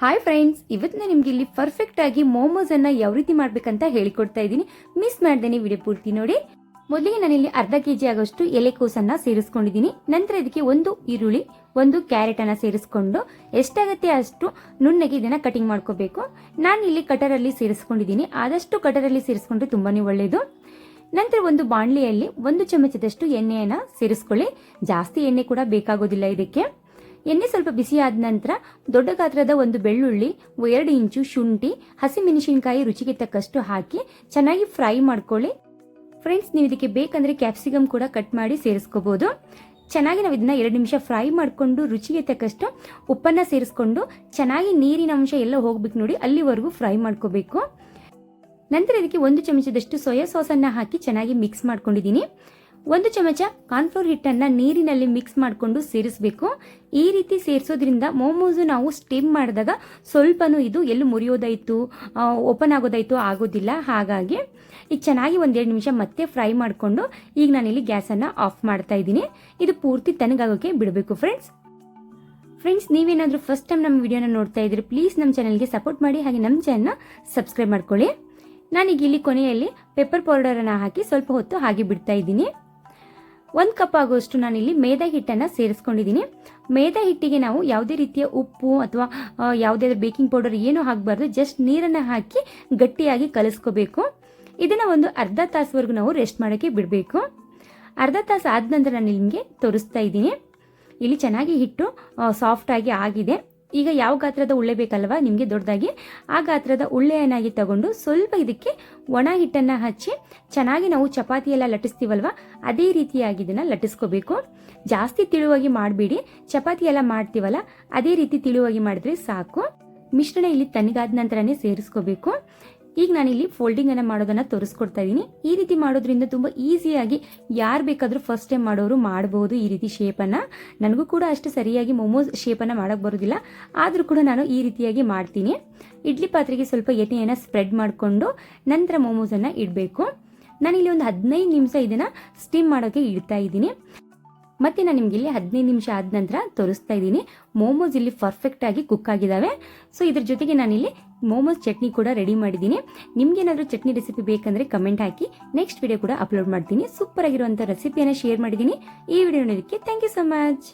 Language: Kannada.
ಹಾಯ್ ಫ್ರೆಂಡ್ಸ್, ಇವತ್ತು ನಾನು ನಿಮಗೆ ಇಲ್ಲಿ ಪರ್ಫೆಕ್ಟ್ ಆಗಿ ಮೋಮೋಸ್ ಅನ್ನ ಯಾವ ರೀತಿ ಮಾಡ್ಬೇಕಂತ ಹೇಳಿಕೊಡ್ತಾ ಇದ್ದೀನಿ. ಮಿಸ್ ಮಾಡ್ದೇನೆ ವಿಡಿಯೋ ಪೂರ್ತಿ ನೋಡಿ. ಮೊದಲಿಗೆ ನಾನಿಲ್ಲಿ ಅರ್ಧ ಕೆಜಿ ಆಗೋಷ್ಟು ಎಲೆಕೋಸನ್ನ ಸೇರಿಸ್ಕೊಂಡಿದ್ದೀನಿ. ನಂತರ ಇದಕ್ಕೆ ಒಂದು ಈರುಳ್ಳಿ, ಒಂದು ಕ್ಯಾರೆಟ್ ಅನ್ನ ಸೇರಿಸ್ಕೊಂಡು ಎಷ್ಟಾಗತ್ತೆ ಅಷ್ಟು ನುಣ್ಣಗೆ ಇದನ್ನ ಕಟಿಂಗ್ ಮಾಡ್ಕೋಬೇಕು. ನಾನು ಇಲ್ಲಿ ಕಟರಲ್ಲಿ ಸೇರಿಸ್ಕೊಂಡಿದ್ದೀನಿ. ಆದಷ್ಟು ಕಟರಲ್ಲಿ ಸೇರಿಸ್ಕೊಂಡ್ರೆ ತುಂಬಾನೇ ಒಳ್ಳೆಯದು. ನಂತರ ಒಂದು ಬಾಣಲಿಯಲ್ಲಿ 1 ಚಮಚದಷ್ಟು ಎಣ್ಣೆಯನ್ನ ಸೇರಿಸ್ಕೊಳ್ಳಿ. ಜಾಸ್ತಿ ಎಣ್ಣೆ ಕೂಡ ಬೇಕಾಗೋದಿಲ್ಲ ಇದಕ್ಕೆ. ಎಣ್ಣೆ ಸ್ವಲ್ಪ ಬಿಸಿ ಆದ ನಂತರ ದೊಡ್ಡ ಗಾತ್ರದ ಒಂದು ಬೆಳ್ಳುಳ್ಳಿ, 2 ಇಂಚು ಶುಂಠಿ, ಹಸಿಮೆಣಸಿನಕಾಯಿ ರುಚಿಗೆ ತಕ್ಕಷ್ಟು ಹಾಕಿ ಚೆನ್ನಾಗಿ ಫ್ರೈ ಮಾಡ್ಕೊಳ್ಳಿ. ಫ್ರೆಂಡ್ಸ್, ನೀವು ಇದಕ್ಕೆ ಬೇಕಂದ್ರೆ ಕ್ಯಾಪ್ಸಿಕಮ್ ಕೂಡ ಕಟ್ ಮಾಡಿ ಸೇರಿಸ್ಕೋಬಹುದು. ಚೆನ್ನಾಗಿ ನಾವು ಇದನ್ನ 2 ನಿಮಿಷ ಫ್ರೈ ಮಾಡಿಕೊಂಡು ರುಚಿಗೆ ತಕ್ಕಷ್ಟು ಉಪ್ಪನ್ನ ಸೇರಿಸ್ಕೊಂಡು ಚೆನ್ನಾಗಿ ನೀರಿನ ಅಂಶ ಎಲ್ಲ ಹೋಗ್ಬೇಕು ನೋಡಿ, ಅಲ್ಲಿವರೆಗೂ ಫ್ರೈ ಮಾಡ್ಕೋಬೇಕು. ನಂತರ ಇದಕ್ಕೆ 1 ಚಮಚದಷ್ಟು ಸೋಯಾ ಸಾಸ್ ಅನ್ನ ಹಾಕಿ ಚೆನ್ನಾಗಿ ಮಿಕ್ಸ್ ಮಾಡ್ಕೊಂಡಿದ್ದೀನಿ. 1 ಚಮಚ ಕಾರ್ನ್ಫ್ಲೋರ್ ಹಿಟ್ಟನ್ನ ನೀರಿನಲ್ಲಿ ಮಿಕ್ಸ್ ಮಾಡಿಕೊಂಡು ಸೇರಿಸಬೇಕು. ಈ ರೀತಿ ಸೇರಿಸೋದ್ರಿಂದ ಮೋಮೋಸ್ ನಾವು ಸ್ಟೀಮ್ ಮಾಡಿದಾಗ ಸ್ವಲ್ಪನೂ ಇದು ಎಲ್ಲೂ ಮುರಿಯೋದಾಯ್ತು, ಓಪನ್ ಆಗೋದಾಯ್ತು ಆಗೋದಿಲ್ಲ. ಹಾಗಾಗಿ ಈಗ ಚೆನ್ನಾಗಿ 1-2 ನಿಮಿಷ ಮತ್ತೆ ಫ್ರೈ ಮಾಡಿಕೊಂಡು ಈಗ ನಾನಿಲ್ಲಿ ಗ್ಯಾಸನ್ನು ಆಫ್ ಮಾಡ್ತಾ ಇದ್ದೀನಿ. ಇದು ಪೂರ್ತಿ ತಣ್ಣಗಾಗೋಕೆ ಬಿಡಬೇಕು. ಫ್ರೆಂಡ್ಸ್, ನೀವೇನಾದರೂ ಫಸ್ಟ್ ಟೈಮ್ ನಮ್ಮ ವಿಡಿಯೋನ ನೋಡ್ತಾ ಇದ್ರೆ ಪ್ಲೀಸ್ ನಮ್ಮ ಚಾನಲ್ಗೆ ಸಪೋರ್ಟ್ ಮಾಡಿ, ಹಾಗೆ ನಮ್ಮ ಚಾನಲ್ನ ಸಬ್ಸ್ಕ್ರೈಬ್ ಮಾಡ್ಕೊಳ್ಳಿ. ನಾನೀಗ ಇಲ್ಲಿ ಕೊನೆಯಲ್ಲಿ ಪೆಪ್ಪರ್ ಪೌಡರನ್ನು ಹಾಕಿ ಸ್ವಲ್ಪ ಹೊತ್ತು ಹಾಗೆ ಬಿಡ್ತಾ ಇದ್ದೀನಿ. 1 ಕಪ್ ಆಗುವಷ್ಟು ನಾನಿಲ್ಲಿ ಮೈದಾ ಹಿಟ್ಟನ್ನು ಸೇರಿಸ್ಕೊಂಡಿದ್ದೀನಿ. ಮೈದಾ ಹಿಟ್ಟಿಗೆ ನಾವು ಯಾವುದೇ ರೀತಿಯ ಉಪ್ಪು ಅಥವಾ ಯಾವುದೇ ಬೇಕಿಂಗ್ ಪೌಡರ್ ಏನೂ ಹಾಕಬಾರ್ದು. ಜಸ್ಟ್ ನೀರನ್ನು ಹಾಕಿ ಗಟ್ಟಿಯಾಗಿ ಕಲಿಸ್ಕೋಬೇಕು. ಇದನ್ನು ಒಂದು ಅರ್ಧ ತಾಸುವರೆಗೂ ನಾವು ರೆಸ್ಟ್ ಮಾಡೋಕ್ಕೆ ಬಿಡಬೇಕು. ಅರ್ಧ ತಾಸು ಆದ ನಂತರ ನಾನು ನಿಮಗೆ ತೋರಿಸ್ತಾ ಇದ್ದೀನಿ. ಇಲ್ಲಿ ಚೆನ್ನಾಗಿ ಹಿಟ್ಟು ಸಾಫ್ಟ್ ಆಗಿ ಆಗಿದೆ. ಈಗ ಯಾವ ಗಾತ್ರದ ಉಳ್ಳೆ ಬೇಕಲ್ವಾ ನಿಮಗೆ ದೊಡ್ಡದಾಗಿ, ಆ ಗಾತ್ರದ ಉಳ್ಳೆಯನ್ನಾಗಿ ತಗೊಂಡು ಸ್ವಲ್ಪ ಇದಕ್ಕೆ ಒಣ ಹಿಟ್ಟನ್ನು ಹಚ್ಚಿ ಚೆನ್ನಾಗಿ ನಾವು ಚಪಾತಿ ಎಲ್ಲ ಲಟ್ಟಿಸ್ತೀವಲ್ವ ಅದೇ ರೀತಿಯಾಗಿ ಇದನ್ನು ಲಟ್ಟಿಸ್ಕೋಬೇಕು. ಜಾಸ್ತಿ ತಿಳುವಾಗಿ ಮಾಡಬೇಡಿ. ಚಪಾತಿ ಎಲ್ಲ ಮಾಡ್ತೀವಲ್ಲ ಅದೇ ರೀತಿ ತಿಳುವಾಗಿ ಮಾಡಿದ್ರೆ ಸಾಕು. ಮಿಶ್ರಣ ಇಲ್ಲಿ ತಣ್ಣಗಾದ ನಂತರನೇ ಸೇರಿಸ್ಕೋಬೇಕು. ಈಗ ನಾನಿಲ್ಲಿ ಫೋಲ್ಡಿಂಗ್ ಅನ್ನ ಮಾಡೋದನ್ನ ತೋರಿಸ್ಕೊಡ್ತಾ ಇದ್ದೀನಿ. ಈ ರೀತಿ ಮಾಡೋದ್ರಿಂದ ತುಂಬಾ ಈಸಿಯಾಗಿ ಯಾರು ಬೇಕಾದ್ರೂ ಫಸ್ಟ್ ಟೈಮ್ ಮಾಡೋರು ಮಾಡಬಹುದು ಈ ರೀತಿ ಶೇಪನ್ನು. ನನಗೂ ಕೂಡ ಅಷ್ಟು ಸರಿಯಾಗಿ ಮೋಮೋಸ್ ಶೇಪನ್ನು ಮಾಡಕ್ ಬರೋದಿಲ್ಲ, ಆದರೂ ಕೂಡ ನಾನು ಈ ರೀತಿಯಾಗಿ ಮಾಡ್ತೀನಿ. ಇಡ್ಲಿ ಪಾತ್ರೆಗೆ ಸ್ವಲ್ಪ ಎಣ್ಣೆಯನ್ನು ಸ್ಪ್ರೆಡ್ ಮಾಡಿಕೊಂಡು ನಂತರ ಮೋಮೋಸನ್ನು ಇಡಬೇಕು. ನಾನಿಲ್ಲಿ ಒಂದು 15 ನಿಮಿಷ ಇದನ್ನ ಸ್ಟೀಮ್ ಮಾಡೋಕೆ ಇಡ್ತಾ ಇದ್ದೀನಿ. ಮತ್ತೆ ನಾನು ನಿಮ್ಗೆ ಇಲ್ಲಿ 15 ನಿಮಿಷ ಆದ ನಂತರ ತೋರಿಸ್ತಾ ಇದ್ದೀನಿ. ಮೋಮೋಸ್ ಇಲ್ಲಿ ಪರ್ಫೆಕ್ಟ್ ಆಗಿ ಕುಕ್ ಆಗಿದ್ದಾವೆ. ಸೊ ಇದ್ರ ಜೊತೆಗೆ ನಾನಿಲ್ಲಿ ಮೋಮೋಸ್ ಚಟ್ನಿ ಕೂಡ ರೆಡಿ ಮಾಡಿದ್ದೀನಿ. ನಿಮ್ಗೆ ಏನಾದರೂ ಚಟ್ನಿ ರೆಸಿಪಿ ಬೇಕಂದ್ರೆ ಕಮೆಂಟ್ ಹಾಕಿ, ನೆಕ್ಸ್ಟ್ ವಿಡಿಯೋ ಕೂಡ ಅಪ್ಲೋಡ್ ಮಾಡ್ತೀನಿ. ಸೂಪರ್ ಆಗಿರುವಂಥ ರೆಸಿಪಿಯನ್ನು ಶೇರ್ ಮಾಡಿದ್ದೀನಿ. ಈ ವಿಡಿಯೋ ನೋಡೋದಕ್ಕೆ ಥ್ಯಾಂಕ್ ಯು ಸೊ ಮಚ್.